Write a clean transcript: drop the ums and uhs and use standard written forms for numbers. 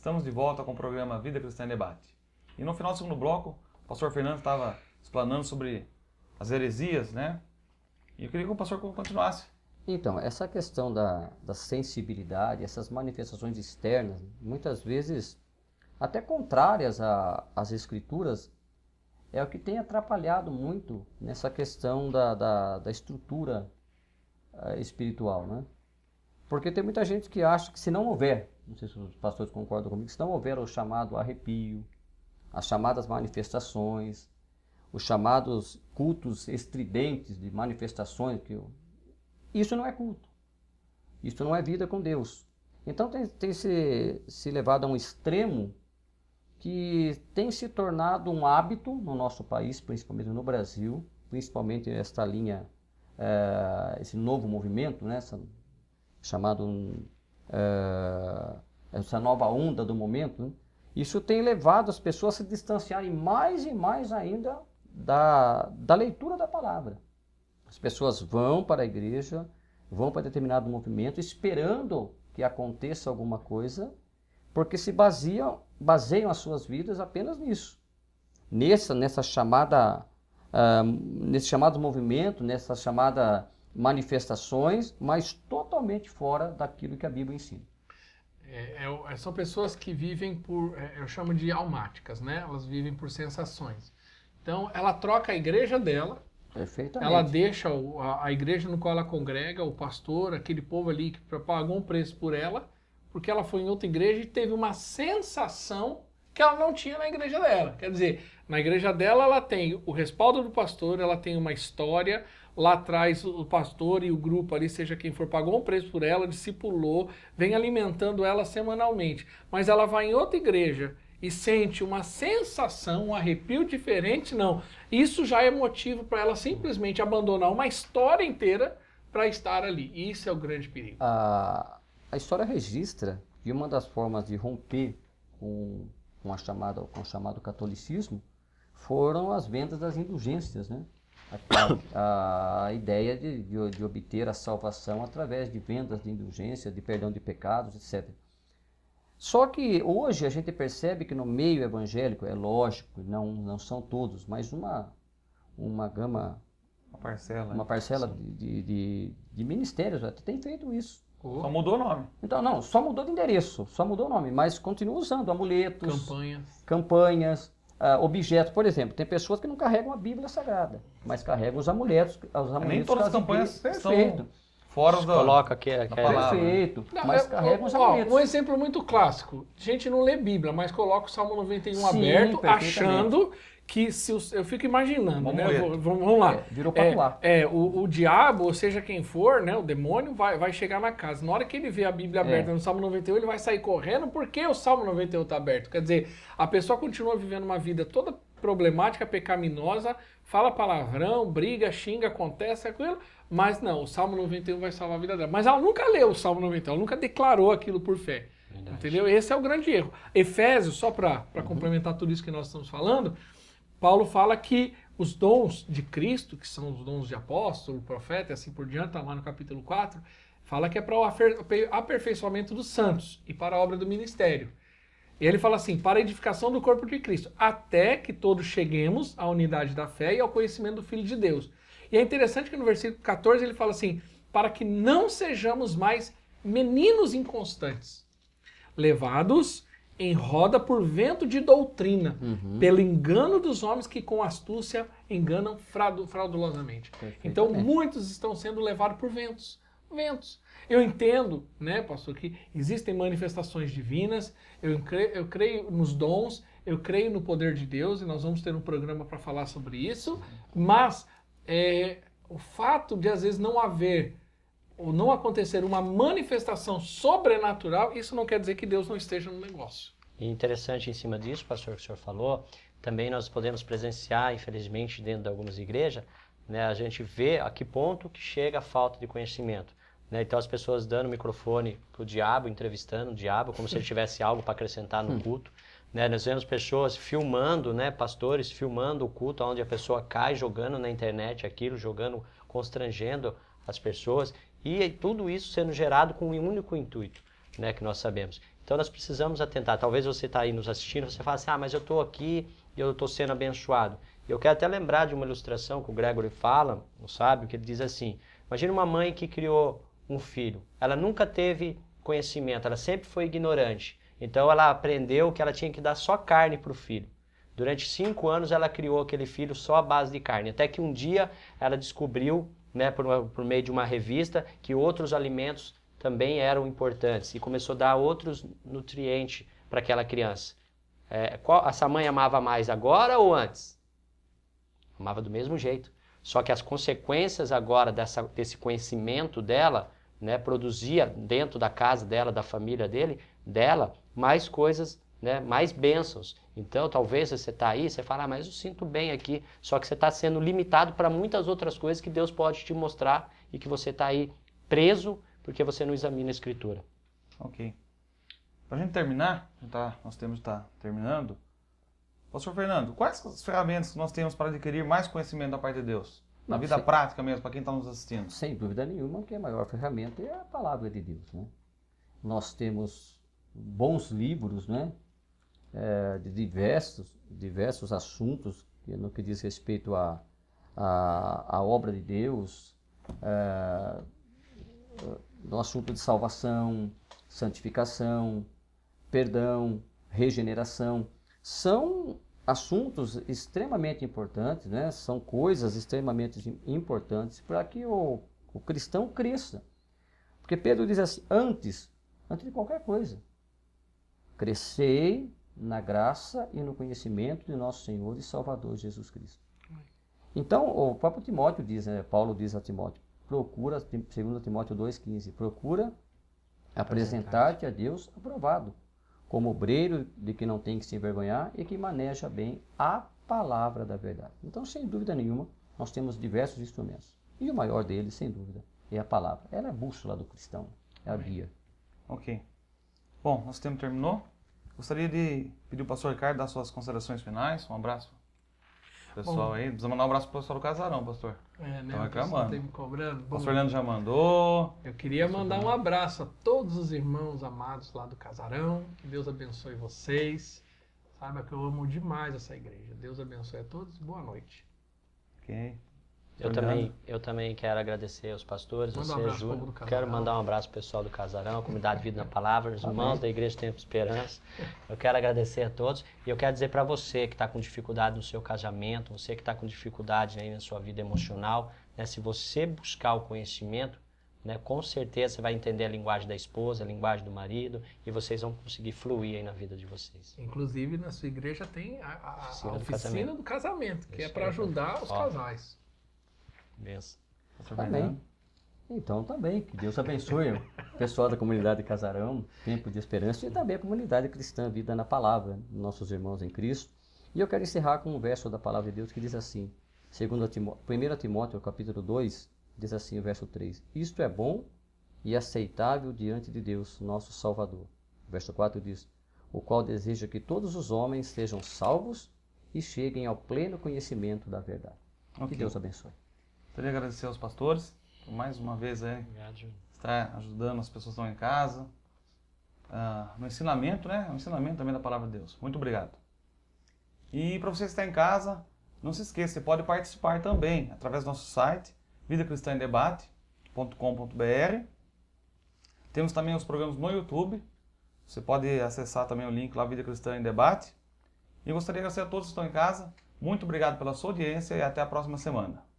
Estamos de volta com o programa Vida Cristã em Debate. E no final do segundo bloco, o pastor Fernando estava explanando sobre as heresias, né? E eu queria que o pastor continuasse. Então, essa questão da sensibilidade, essas manifestações externas, muitas vezes até contrárias às Escrituras, é o que tem atrapalhado muito nessa questão da estrutura espiritual, né? Porque tem muita gente que acha que se não houver, não sei se os pastores concordam comigo, se não houver o chamado arrepio, as chamadas manifestações, os chamados cultos estridentes de manifestações, isso não é culto, isso não é vida com Deus. Então tem se levado a um extremo que tem se tornado um hábito no nosso país, principalmente no Brasil, principalmente esta linha, esse novo movimento, né, essa nova onda do momento, né? Isso tem levado as pessoas a se distanciarem mais e mais ainda da leitura da palavra. As pessoas vão para a igreja, vão para determinado movimento, esperando que aconteça alguma coisa, porque se baseiam as suas vidas apenas nisso. Nessa chamada, nesse chamado movimento, nessa chamada manifestações, mas totalmente fora daquilo que a Bíblia ensina. São pessoas que vivem por, eu chamo de almáticas, né? Elas vivem por sensações. Então, ela troca a igreja dela, ela deixa a igreja no qual ela congrega, o pastor, aquele povo ali que pagou um preço por ela, porque ela foi em outra igreja e teve uma sensação que ela não tinha na igreja dela. Quer dizer, na igreja dela ela tem o respaldo do pastor, ela tem uma história, lá atrás o pastor e o grupo ali, seja quem for, pagou um preço por ela, discipulou, vem alimentando ela semanalmente. Mas ela vai em outra igreja e sente uma sensação, um arrepio diferente, não. Isso já é motivo para ela simplesmente abandonar uma história inteira para estar ali. Isso é o grande perigo. A história registra que uma das formas de romper com o chamado catolicismo foram as vendas das indulgências, né? A ideia de obter a salvação através de vendas de indulgência, de perdão de pecados, etc. Só que hoje a gente percebe que no meio evangélico, é lógico, não são todos, mas uma gama, uma parcela de ministérios tem feito isso. Só mudou o nome. Então, não, só mudou de endereço, só mudou o nome, mas continua usando amuletos, campanhas, objetos. Por exemplo, tem pessoas que não carregam a Bíblia Sagrada, mas carregam os amuletos. Nem todas as campanhas perfeito. Fora da coloca aqui a palavra. Perfeito, mas carregam os amuletos. Um exemplo muito clássico. A gente não lê Bíblia, mas coloca o Salmo 91 Sim, aberto, achando que eu fico imaginando, né? Vamos lá. Virou popular. O diabo, ou seja quem for, né, o demônio, vai chegar na casa. Na hora que ele vê a Bíblia aberta no Salmo 91, ele vai sair correndo porque o Salmo 91 está aberto. Quer dizer, a pessoa continua vivendo uma vida toda problemática, pecaminosa, fala palavrão, briga, xinga, acontece aquilo, mas não, o Salmo 91 vai salvar a vida dela. Mas ela nunca leu o Salmo 91, ela nunca declarou aquilo por fé. Verdade. Entendeu? Esse é o grande erro. Efésios, só para complementar tudo isso que nós estamos falando, Paulo fala que os dons de Cristo, que são os dons de apóstolo, profeta e assim por diante, está lá no capítulo 4, fala que é para o aperfeiçoamento dos santos e para a obra do ministério. E ele fala assim, para a edificação do corpo de Cristo, até que todos cheguemos à unidade da fé e ao conhecimento do Filho de Deus. E é interessante que no versículo 14 ele fala assim, para que não sejamos mais meninos inconstantes, levados em roda por vento de doutrina, pelo engano dos homens que com astúcia enganam fraudulosamente. Então muitos estão sendo levados por ventos. Eu entendo, né, pastor, que existem manifestações divinas, eu creio nos dons, eu creio no poder de Deus, e nós vamos ter um programa para falar sobre isso, mas o fato de às vezes não haver ou não acontecer uma manifestação sobrenatural, isso não quer dizer que Deus não esteja no negócio. E interessante em cima disso, pastor, que o senhor falou, também nós podemos presenciar, infelizmente, dentro de algumas igrejas, né, a gente vê a que ponto que chega a falta de conhecimento. Né? Então as pessoas dando o microfone para o diabo, entrevistando o diabo, como se ele tivesse algo para acrescentar no culto. Né? Nós vemos pessoas filmando, né, pastores filmando o culto, onde a pessoa cai, jogando na internet aquilo, constrangendo as pessoas. E tudo isso sendo gerado com um único intuito, né, que nós sabemos. Então nós precisamos atentar. Talvez você está aí nos assistindo, você fala assim, mas eu estou aqui e eu estou sendo abençoado. Eu quero até lembrar de uma ilustração que o Gregory fala, um sábio, que ele diz assim, imagina uma mãe que criou um filho. Ela nunca teve conhecimento, ela sempre foi ignorante. Então ela aprendeu que ela tinha que dar só carne para o filho. Durante 5 anos ela criou aquele filho só à base de carne. Até que um dia ela descobriu, né, por meio de uma revista, que outros alimentos também eram importantes. E começou a dar outros nutrientes para aquela criança. Essa mãe amava mais agora ou antes? Amava do mesmo jeito. Só que as consequências agora desse conhecimento dela, né, produzia dentro da casa dela, da família dela, mais coisas, né, mais bênçãos. Então, talvez você está aí, você fala, mas eu sinto bem aqui. Só que você está sendo limitado para muitas outras coisas que Deus pode te mostrar e que você está aí preso porque você não examina a Escritura. Ok. Para a gente terminar, nós temos que estar terminando. Pastor Fernando, quais as ferramentas que nós temos para adquirir mais conhecimento da parte de Deus? Na vida prática mesmo, para quem está nos assistindo. Sem dúvida nenhuma que a maior ferramenta é a palavra de Deus, né? Nós temos bons livros, né? De diversos assuntos no que diz respeito à obra de Deus, no assunto de salvação, santificação, perdão, regeneração. São assuntos extremamente importantes, né? São coisas extremamente importantes para que o cristão cresça. Porque Pedro diz assim, antes de qualquer coisa, crescei na graça e no conhecimento de nosso Senhor e Salvador Jesus Cristo. Então, o próprio Timóteo diz, né? Paulo diz a Timóteo, procura, 2 Timóteo 2,15, procura apresentar-te a Deus aprovado, como obreiro de que não tem que se envergonhar e que maneja bem a palavra da verdade. Então, sem dúvida nenhuma, nós temos diversos instrumentos. E o maior deles, sem dúvida, é a palavra. Ela é a bússola do cristão, é a guia. Ok. Bom, nosso tempo terminou. Gostaria de pedir ao pastor Ricardo dar suas considerações finais. Um abraço. Pessoal aí, precisa mandar um abraço para o pessoal do Casarão, pastor. Né? Tá O pessoal tá me cobrando. O pastor Fernando já mandou. Eu queria mandar um abraço a todos os irmãos amados lá do Casarão. Que Deus abençoe vocês. Saiba que eu amo demais essa igreja. Deus abençoe a todos. Boa noite. Ok. Eu também quero agradecer aos pastores, Manda um você, abraço pro Júlio. povo do Casarão. Quero mandar um abraço pro pessoal do Casarão, a comunidade Vida na Palavra, os irmãos da Igreja Tempo de Esperança. Eu quero agradecer a todos e eu quero dizer para você que está com dificuldade no seu casamento, você que está com dificuldade aí na sua vida emocional, né, se você buscar o conhecimento, né, com certeza você vai entender a linguagem da esposa, a linguagem do marido e vocês vão conseguir fluir aí na vida de vocês. Inclusive, na sua igreja tem a Oficina do casamento, que é Isso para aí, ajudar os casais. Benção. Amém. Então também, que Deus abençoe o pessoal da comunidade Casarão, Tempo de Esperança, e também a comunidade cristã Vida na Palavra, nossos irmãos em Cristo. E eu quero encerrar com um verso da Palavra de Deus que diz assim, 1 Timóteo capítulo 2, diz assim o verso 3, isto é bom e aceitável diante de Deus, nosso Salvador. O verso 4 diz, o qual deseja que todos os homens sejam salvos e cheguem ao pleno conhecimento da verdade. Okay. Que Deus abençoe. Gostaria de agradecer aos pastores, por mais uma vez estar ajudando as pessoas que estão em casa, no ensinamento, né? O ensinamento também da Palavra de Deus. Muito obrigado. E para você que está em casa, não se esqueça, você pode participar também através do nosso site, vidacristãemdebate.com.br. Temos também os programas no YouTube. Você pode acessar também o link lá, Vida Cristã em Debate. E eu gostaria de agradecer a todos que estão em casa. Muito obrigado pela sua audiência e até a próxima semana.